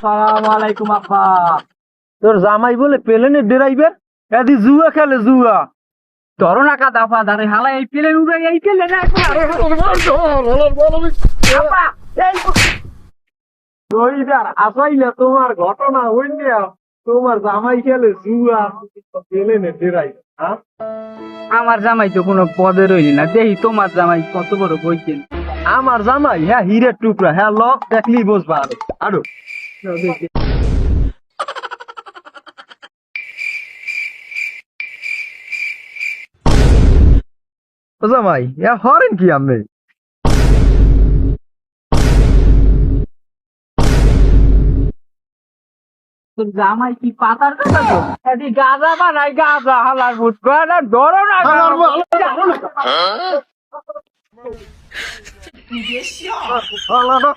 সালাম আলাইকুম আব্বা। তোর জামাই বলে প্লেনের ড্রাইভার, এদি জুয়া খেলে জুয়া। ধরো না কাদা ফাদারে হালা এই প্লেন উড়ে এই প্লেন রবিবার আসাইলে তোমার ঘটনা হইলে তোমার জামাই খেলে জুয়া প্লেনের ড্রাইভার। হ্যাঁ, আমার জামাই তো কোনো পদে রইলি না, দেখি তোমার জামাই কত বড় বইছেন। আমার জামাই হ্যাঁ হীরের টুকরা, হ্যাঁ লক দেখলি বুঝবা। আরো ও জামাই হ্যাঁ হরেন কি আপনি? তোর জামাই কি পাতার কথা তো এদি গাঁজা বানাই, গাঁজা হালার ভূত না ধরো না আলাদা